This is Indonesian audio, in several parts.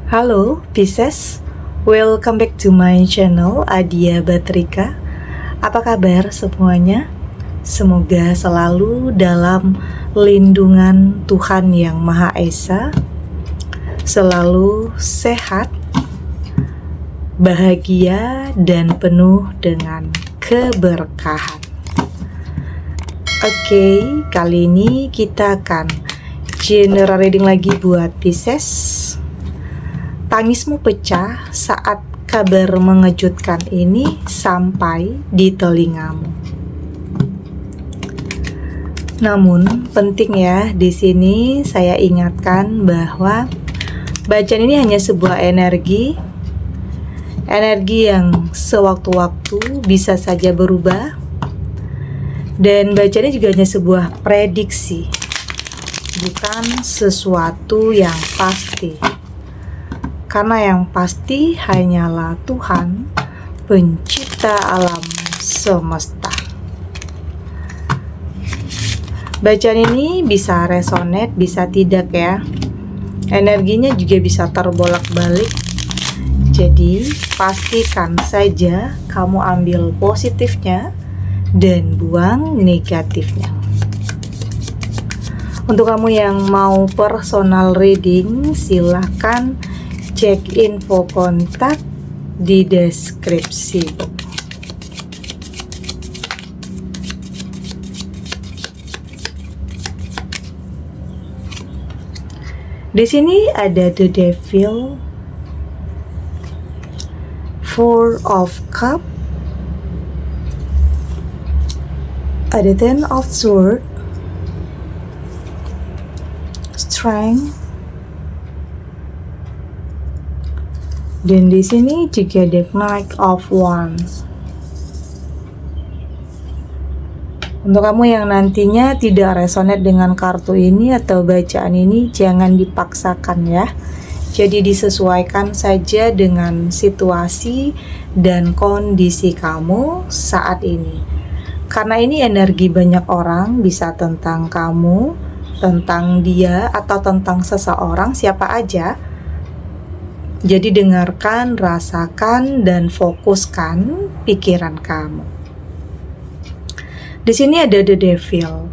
Halo Pisces, welcome back to my channel Adia Batrika. Apa kabar semuanya? Semoga selalu dalam lindungan Tuhan Yang Maha Esa, selalu sehat, bahagia, dan penuh dengan keberkahan. Oke, kali ini kita akan general reading lagi buat Pisces. Tangismu pecah saat kabar mengejutkan ini sampai di telingamu. Namun penting ya, di sini saya ingatkan bahwa bacaan ini hanya sebuah energi yang sewaktu-waktu bisa saja berubah, dan bacaan ini juga hanya sebuah prediksi, bukan sesuatu yang pasti. Karena yang pasti hanyalah Tuhan, pencipta alam semesta. Bacaan ini bisa resonate, bisa tidak ya. Energinya juga bisa terbolak-balik. Jadi, pastikan saja kamu ambil positifnya dan buang negatifnya. Untuk kamu yang mau personal reading, silahkan cek info kontak di deskripsi. Di sini ada The Devil, Four of Cup, ada Ten of Swords, Strength, dan di sini juga ada Knight of Wands. Untuk kamu yang nantinya tidak resonate dengan kartu ini atau bacaan ini, jangan dipaksakan ya. Jadi disesuaikan saja dengan situasi dan kondisi kamu saat ini. Karena ini energi banyak orang, bisa tentang kamu, tentang dia, atau tentang seseorang, siapa aja. Jadi dengarkan, rasakan, dan fokuskan pikiran kamu. Di sini ada The Devil.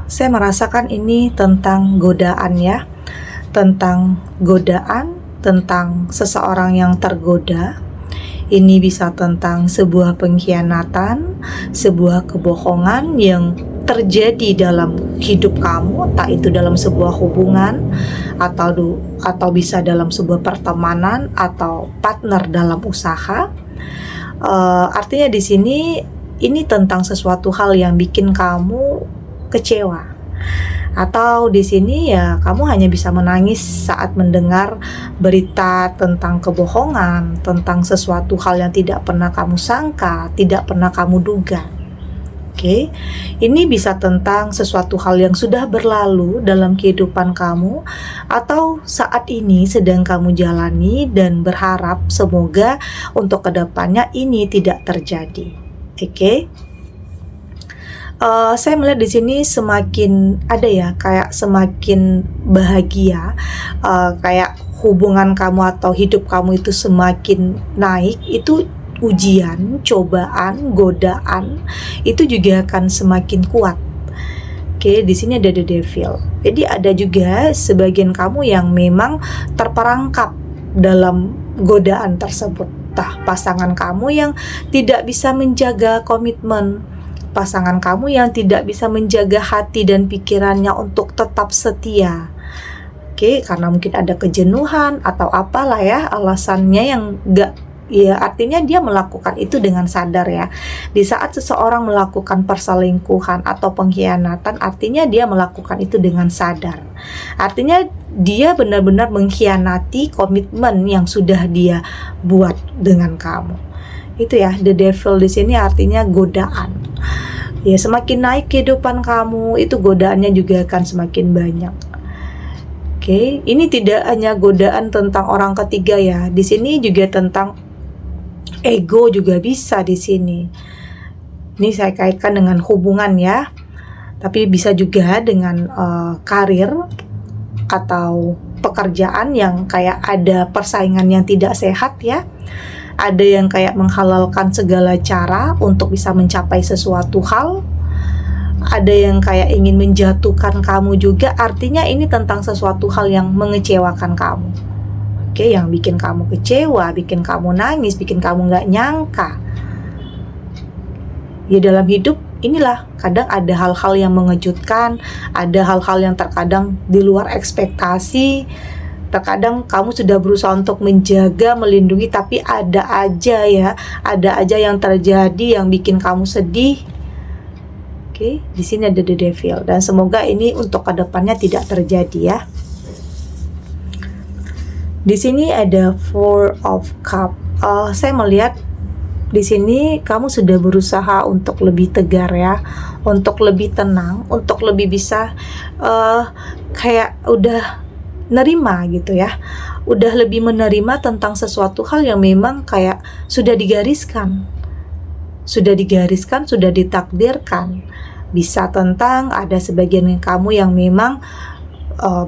Saya merasakan ini tentang godaan ya, tentang godaan, tentang seseorang yang tergoda. Ini bisa tentang sebuah pengkhianatan, sebuah kebohongan yang terjadi dalam hidup kamu, entah itu dalam sebuah hubungan atau bisa dalam sebuah pertemanan atau partner dalam usaha. Artinya di sini ini tentang sesuatu hal yang bikin kamu kecewa, atau di sini ya kamu hanya bisa menangis saat mendengar berita tentang kebohongan, tentang sesuatu hal yang tidak pernah kamu sangka, tidak pernah kamu duga. Oke, ini bisa tentang sesuatu hal yang sudah berlalu dalam kehidupan kamu atau saat ini sedang kamu jalani, dan berharap semoga untuk kedepannya ini tidak terjadi. Oke. Saya melihat di sini semakin ada ya, kayak semakin bahagia, kayak hubungan kamu atau hidup kamu itu semakin naik. Itu ujian, cobaan, godaan itu juga akan semakin kuat. Oke, di sini ada The Devil. Jadi ada juga sebagian kamu yang memang terperangkap dalam godaan tersebut. Pasangan kamu yang tidak bisa menjaga komitmen, pasangan kamu yang tidak bisa menjaga hati dan pikirannya untuk tetap setia. Oke, karena mungkin ada kejenuhan atau apalah ya alasannya yang artinya dia melakukan itu dengan sadar ya. Di saat seseorang melakukan perselingkuhan atau pengkhianatan, artinya dia melakukan itu dengan sadar. Artinya dia benar-benar mengkhianati komitmen yang sudah dia buat dengan kamu. Itu ya, The Devil di sini artinya godaan. Ya, semakin naik kehidupan kamu, itu godaannya juga akan semakin banyak. Oke, ini tidak hanya godaan tentang orang ketiga ya. Di sini juga tentang ego juga bisa di sini. Ini saya kaitkan dengan hubungan ya. Tapi bisa juga dengan karir atau pekerjaan yang kayak ada persaingan yang tidak sehat ya. Ada yang kayak menghalalkan segala cara untuk bisa mencapai sesuatu hal. Ada yang kayak ingin menjatuhkan kamu juga. Artinya ini tentang sesuatu hal yang mengecewakan kamu. Oke, yang bikin kamu kecewa, bikin kamu nangis, bikin kamu gak nyangka. Ya dalam hidup inilah kadang ada hal-hal yang mengejutkan, ada hal-hal yang terkadang di luar ekspektasi. Terkadang kamu sudah berusaha untuk menjaga, melindungi, tapi ada aja yang terjadi yang bikin kamu sedih. Oke, di sini ada the devil dan semoga ini untuk kedepannya tidak terjadi ya. Di sini ada Four of Cup. Saya melihat di sini kamu sudah berusaha untuk lebih tegar ya, untuk lebih tenang, untuk lebih bisa kayak udah nerima gitu ya, udah lebih menerima tentang sesuatu hal yang memang kayak sudah digariskan, sudah ditakdirkan. Bisa tentang ada sebagian kamu yang memang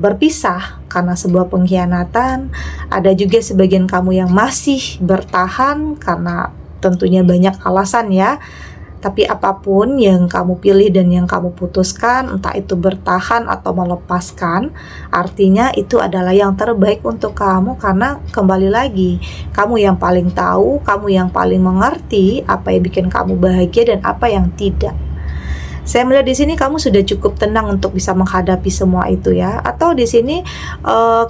berpisah karena sebuah pengkhianatan, ada juga sebagian kamu yang masih bertahan karena tentunya banyak alasan ya. Tapi apapun yang kamu pilih dan yang kamu putuskan, entah itu bertahan atau melepaskan, artinya itu adalah yang terbaik untuk kamu. Karena kembali lagi, kamu yang paling tahu, kamu yang paling mengerti apa yang bikin kamu bahagia dan apa yang tidak. Saya melihat di sini kamu sudah cukup tenang untuk bisa menghadapi semua itu ya. Atau di sini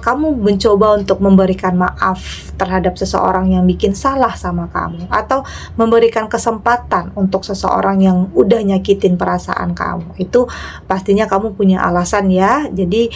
kamu mencoba untuk memberikan maaf terhadap seseorang yang bikin salah sama kamu, atau memberikan kesempatan untuk seseorang yang udah nyakitin perasaan kamu. Itu pastinya kamu punya alasan ya. Jadi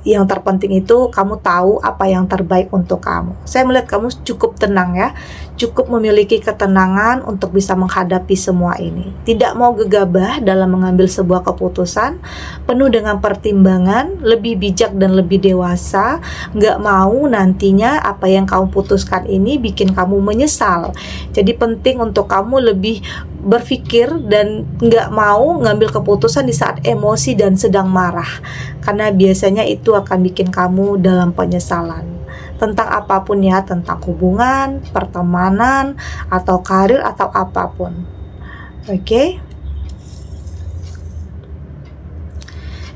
yang terpenting itu kamu tahu apa yang terbaik untuk kamu. Saya melihat kamu cukup tenang ya, cukup memiliki ketenangan untuk bisa menghadapi semua ini. Tidak mau gegabah dalam mengambil sebuah keputusan, penuh dengan pertimbangan, lebih bijak dan lebih dewasa. Nggak mau nantinya apa yang kamu putuskan ini bikin kamu menyesal. Jadi penting untuk kamu lebih berpikir dan nggak mau ngambil keputusan di saat emosi dan sedang marah, karena biasanya itu akan bikin kamu dalam penyesalan tentang apapun ya, tentang hubungan, pertemanan, atau karir, atau apapun. Oke.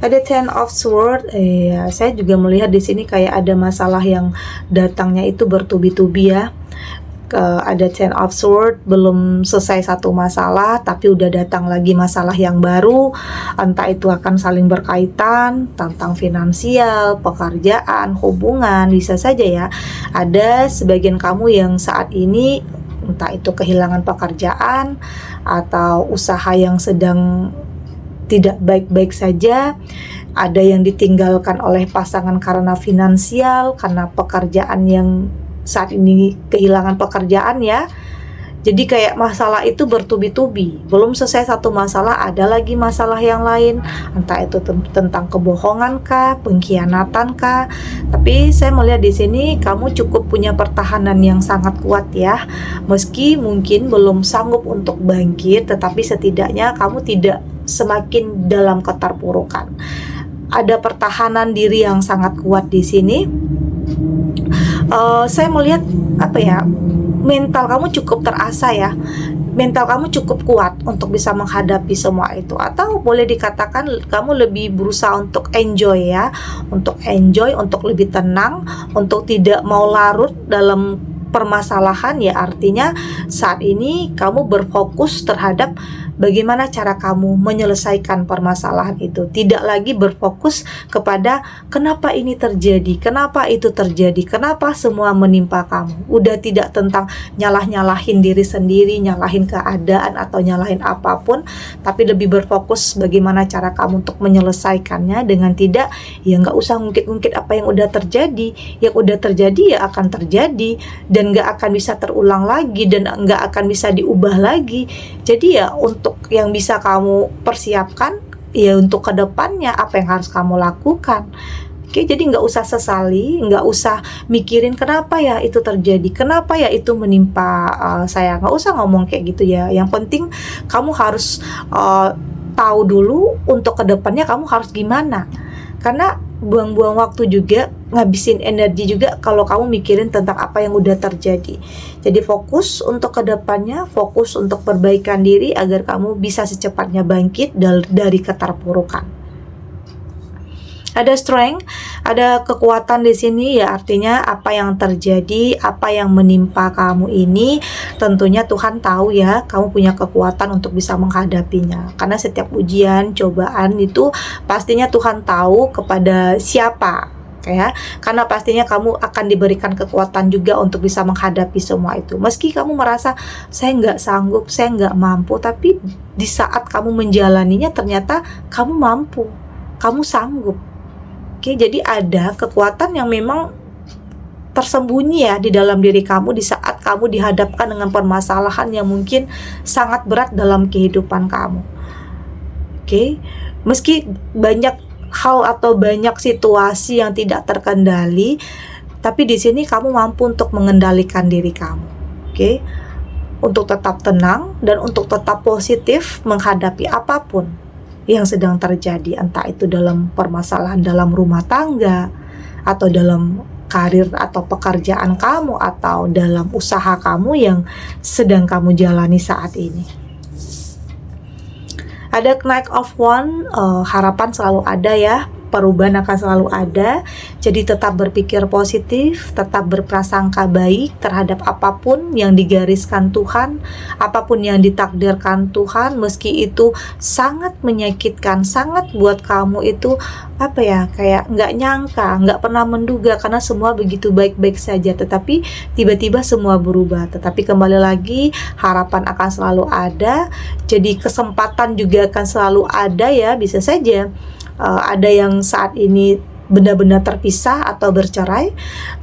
Ada Ten of Swords. Saya juga melihat di sini kayak ada masalah yang datangnya itu bertubi-tubi ya. Ada Ten of Swords, belum selesai satu masalah tapi udah datang lagi masalah yang baru. Entah itu akan saling berkaitan tentang finansial, pekerjaan, hubungan, bisa saja ya. Ada sebagian kamu yang saat ini entah itu kehilangan pekerjaan atau usaha yang sedang tidak baik-baik saja. Ada yang ditinggalkan oleh pasangan karena finansial, karena pekerjaan yang saat ini kehilangan pekerjaan ya. Jadi kayak masalah itu bertubi-tubi. Belum selesai satu masalah, ada lagi masalah yang lain. Entah itu tentang kebohongan kah, pengkhianatan kah. Tapi saya melihat di sini kamu cukup punya pertahanan yang sangat kuat ya. Meski mungkin belum sanggup untuk bangkit, tetapi setidaknya kamu tidak semakin dalam keterpurukan. Ada pertahanan diri yang sangat kuat di sini. Saya melihat mental kamu cukup terasa ya. Mental kamu cukup kuat untuk bisa menghadapi semua itu. Atau boleh dikatakan kamu lebih berusaha untuk enjoy ya, untuk lebih tenang, untuk tidak mau larut dalam permasalahan ya. Artinya saat ini kamu berfokus terhadap bagaimana cara kamu menyelesaikan permasalahan itu. Tidak lagi berfokus kepada kenapa ini terjadi, kenapa itu terjadi, kenapa semua menimpa kamu. Udah tidak tentang nyalah-nyalahin diri sendiri, nyalahin keadaan atau nyalahin apapun, tapi lebih berfokus bagaimana cara kamu untuk menyelesaikannya dengan tidak, ya nggak usah ngungkit-ngungkit apa yang udah terjadi. Yang udah terjadi ya akan terjadi dan nggak akan bisa terulang lagi dan nggak akan bisa diubah lagi. Jadi ya untuk yang bisa kamu persiapkan ya untuk kedepannya apa yang harus kamu lakukan. Oke, jadi nggak usah sesali, nggak usah mikirin kenapa ya itu terjadi, kenapa ya itu menimpa saya. Nggak usah ngomong kayak gitu ya. Yang penting kamu harus tahu dulu untuk kedepannya kamu harus gimana. Karena buang-buang waktu juga, ngabisin energi juga kalau kamu mikirin tentang apa yang udah terjadi. Jadi fokus untuk kedepannya, fokus untuk perbaikan diri agar kamu bisa secepatnya bangkit dari keterpurukan. Ada strength, ada kekuatan di sini, ya artinya apa yang terjadi, apa yang menimpa kamu ini, tentunya Tuhan tahu ya, kamu punya kekuatan untuk bisa menghadapinya. Karena setiap ujian, cobaan itu pastinya Tuhan tahu kepada siapa, ya. Karena pastinya kamu akan diberikan kekuatan juga untuk bisa menghadapi semua itu. Meski kamu merasa saya nggak sanggup, saya nggak mampu, tapi di saat kamu menjalaninya ternyata kamu mampu, kamu sanggup. Oke, jadi ada kekuatan yang memang tersembunyi ya di dalam diri kamu di saat kamu dihadapkan dengan permasalahan yang mungkin sangat berat dalam kehidupan kamu. Oke, meski banyak hal atau banyak situasi yang tidak terkendali, tapi di sini kamu mampu untuk mengendalikan diri kamu. Oke, untuk tetap tenang dan untuk tetap positif menghadapi apapun yang sedang terjadi, entah itu dalam permasalahan dalam rumah tangga, atau dalam karir atau pekerjaan kamu, atau dalam usaha kamu yang sedang kamu jalani saat ini. Ada Knight of Wands, harapan selalu ada ya, perubahan akan selalu ada. Jadi tetap berpikir positif, tetap berprasangka baik terhadap apapun yang digariskan Tuhan, apapun yang ditakdirkan Tuhan, meski itu sangat menyakitkan, sangat buat kamu itu kayak nggak nyangka, nggak pernah menduga, karena semua begitu baik-baik saja, tetapi tiba-tiba semua berubah. Tetapi kembali lagi, harapan akan selalu ada, jadi kesempatan juga akan selalu ada ya. Bisa saja ada yang saat ini benar-benar terpisah atau bercerai,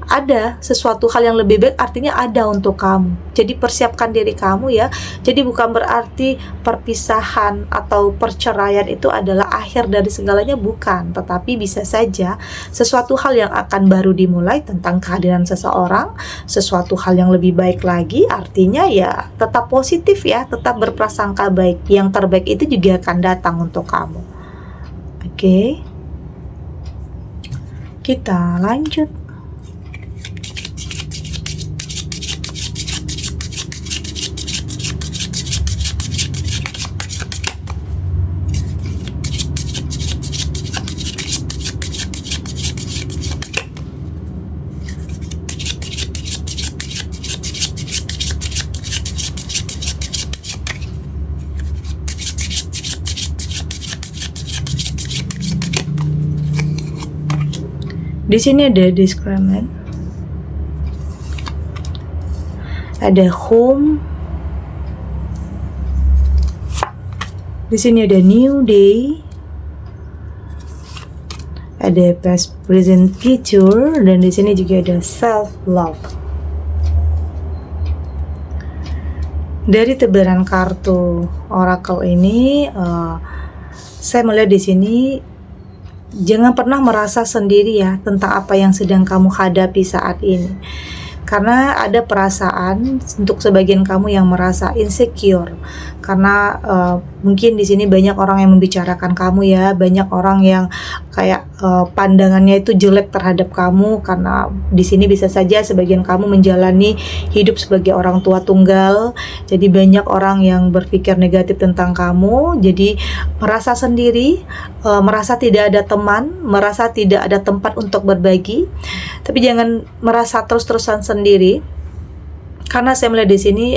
ada sesuatu hal yang lebih baik, artinya ada untuk kamu. Jadi persiapkan diri kamu ya. Jadi bukan berarti perpisahan atau perceraian itu adalah akhir dari segalanya, bukan. Tetapi bisa saja sesuatu hal yang akan baru dimulai tentang kehadiran seseorang, sesuatu hal yang lebih baik lagi, artinya ya tetap positif ya, tetap berprasangka baik. Yang terbaik itu juga akan datang untuk kamu. Oke, kita lanjut. Di sini ada discernment, ada home, di sini ada new day, ada past, present, future, dan di sini juga ada self love. Dari tebaran kartu oracle ini, saya melihat di sini, jangan pernah merasa sendiri ya tentang apa yang sedang kamu hadapi saat ini. Karena ada perasaan untuk sebagian kamu yang merasa insecure. Karena mungkin di sini banyak orang yang membicarakan kamu ya, banyak orang yang kayak pandangannya itu jelek terhadap kamu, karena di sini bisa saja sebagian kamu menjalani hidup sebagai orang tua tunggal. Jadi banyak orang yang berpikir negatif tentang kamu, jadi merasa sendiri, merasa tidak ada teman, merasa tidak ada tempat untuk berbagi. Tapi jangan merasa terus-terusan sendiri, karena saya melihat di sini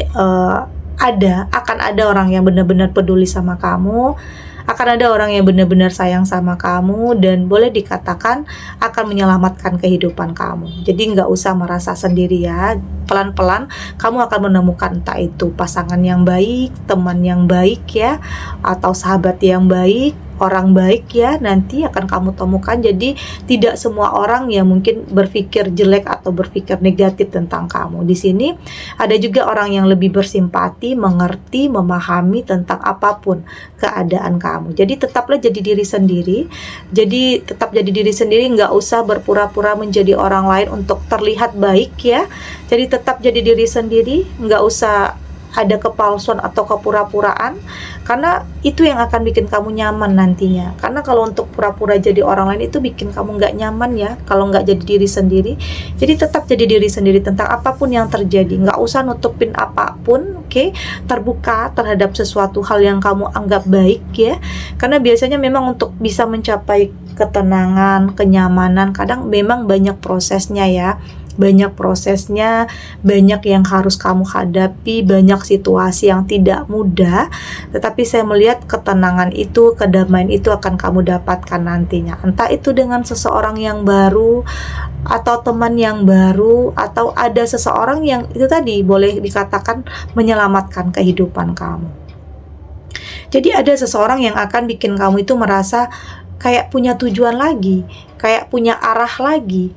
akan ada orang yang benar-benar peduli sama kamu, akan ada orang yang benar-benar sayang sama kamu, dan boleh dikatakan akan menyelamatkan kehidupan kamu. Jadi nggak usah merasa sendiri ya. Pelan-pelan kamu akan menemukan entah itu pasangan yang baik, teman yang baik ya, atau sahabat yang baik, orang baik ya, nanti akan kamu temukan. Jadi tidak semua orang yang mungkin berpikir jelek atau berpikir negatif tentang kamu. Di sini ada juga orang yang lebih bersimpati, mengerti, memahami tentang apapun keadaan kamu. Jadi tetaplah jadi diri sendiri. Jadi tetap jadi diri sendiri, nggak usah berpura-pura menjadi orang lain untuk terlihat baik ya. Jadi tetap jadi diri sendiri, nggak usah ada kepalsuan atau kepura-puraan, karena itu yang akan bikin kamu nyaman nantinya. Karena kalau untuk pura-pura jadi orang lain itu bikin kamu nggak nyaman ya, kalau nggak jadi diri sendiri. Jadi tetap jadi diri sendiri tentang apapun yang terjadi, nggak usah nutupin apapun, oke? Terbuka terhadap sesuatu hal yang kamu anggap baik ya, karena biasanya memang untuk bisa mencapai ketenangan, kenyamanan, kadang memang banyak prosesnya ya. Banyak prosesnya, banyak yang harus kamu hadapi, banyak situasi yang tidak mudah. Tetapi saya melihat ketenangan itu, kedamaian itu akan kamu dapatkan nantinya. Entah itu dengan seseorang yang baru, atau teman yang baru, atau ada seseorang yang itu tadi boleh dikatakan menyelamatkan kehidupan kamu. Jadi ada seseorang yang akan bikin kamu itu merasa kayak punya tujuan lagi, kayak punya arah lagi,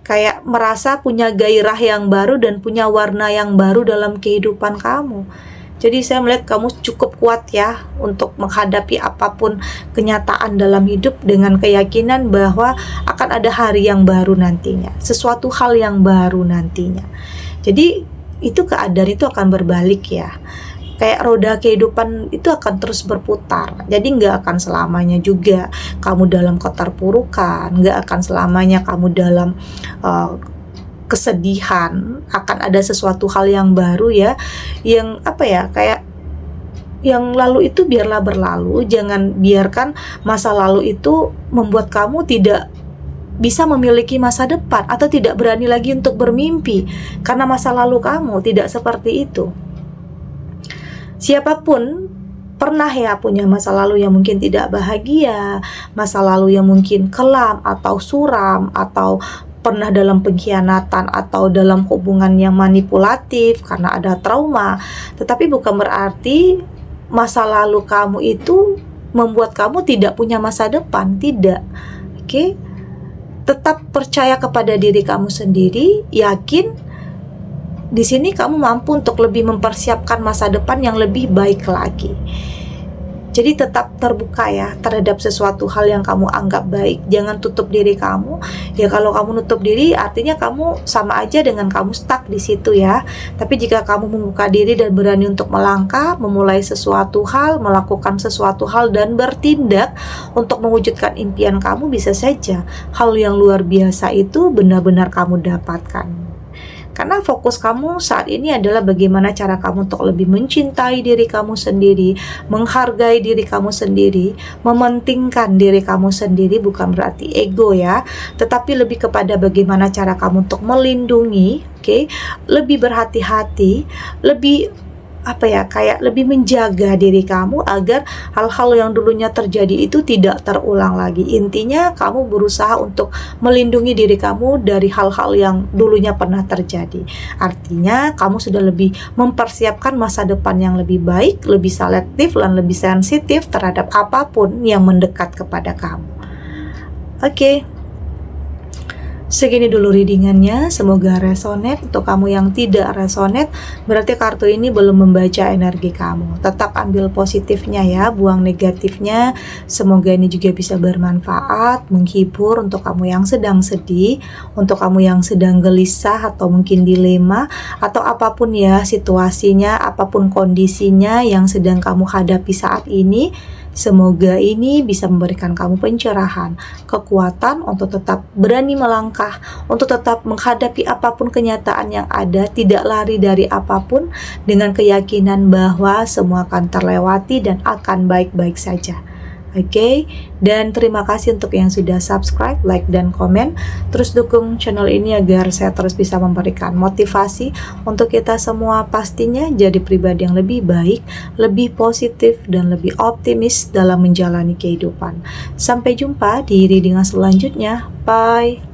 kayak merasa punya gairah yang baru dan punya warna yang baru dalam kehidupan kamu. Jadi saya melihat kamu cukup kuat ya untuk menghadapi apapun kenyataan dalam hidup dengan keyakinan bahwa akan ada hari yang baru nantinya, sesuatu hal yang baru nantinya. Jadi itu keadaan itu akan berbalik ya. Kayak roda kehidupan itu akan terus berputar. Jadi nggak akan selamanya juga kamu dalam keterpurukan, nggak akan selamanya kamu dalam kesedihan. Akan ada sesuatu hal yang baru ya, yang kayak yang lalu itu biarlah berlalu. Jangan biarkan masa lalu itu membuat kamu tidak bisa memiliki masa depan atau tidak berani lagi untuk bermimpi karena masa lalu kamu tidak seperti itu. Siapapun pernah ya punya masa lalu yang mungkin tidak bahagia, masa lalu yang mungkin kelam atau suram, atau pernah dalam pengkhianatan atau dalam hubungan yang manipulatif karena ada trauma. Tetapi bukan berarti masa lalu kamu itu membuat kamu tidak punya masa depan, tidak. Oke? Tetap percaya kepada diri kamu sendiri, yakin. Di sini kamu mampu untuk lebih mempersiapkan masa depan yang lebih baik lagi. Jadi tetap terbuka ya terhadap sesuatu hal yang kamu anggap baik. Jangan tutup diri kamu. Ya kalau kamu nutup diri artinya kamu sama aja dengan kamu stuck di situ ya. Tapi jika kamu membuka diri dan berani untuk melangkah, memulai sesuatu hal, melakukan sesuatu hal dan bertindak untuk mewujudkan impian kamu, bisa saja hal yang luar biasa itu benar-benar kamu dapatkan. Karena fokus kamu saat ini adalah bagaimana cara kamu untuk lebih mencintai diri kamu sendiri, menghargai diri kamu sendiri, mementingkan diri kamu sendiri, bukan berarti ego ya, tetapi lebih kepada bagaimana cara kamu untuk melindungi, lebih berhati-hati, lebih kayak lebih menjaga diri kamu agar hal-hal yang dulunya terjadi itu tidak terulang lagi. Intinya kamu berusaha untuk melindungi diri kamu dari hal-hal yang dulunya pernah terjadi. Artinya kamu sudah lebih mempersiapkan masa depan yang lebih baik, lebih selektif dan lebih sensitif terhadap apapun yang mendekat kepada kamu. Oke. Segini dulu readingannya, semoga resonate. Untuk kamu yang tidak resonate, berarti kartu ini belum membaca energi kamu. Tetap ambil positifnya ya, buang negatifnya. Semoga ini juga bisa bermanfaat, menghibur untuk kamu yang sedang sedih, untuk kamu yang sedang gelisah atau mungkin dilema, atau apapun ya situasinya, apapun kondisinya yang sedang kamu hadapi saat ini. Semoga ini bisa memberikan kamu pencerahan, kekuatan untuk tetap berani melangkah, untuk tetap menghadapi apapun kenyataan yang ada, tidak lari dari apapun, dengan keyakinan bahwa semua akan terlewati dan akan baik-baik saja. Oke, dan terima kasih untuk yang sudah subscribe, like, dan komen. Terus dukung channel ini agar saya terus bisa memberikan motivasi untuk kita semua pastinya jadi pribadi yang lebih baik, lebih positif, dan lebih optimis dalam menjalani kehidupan. Sampai jumpa di readingan selanjutnya. Bye!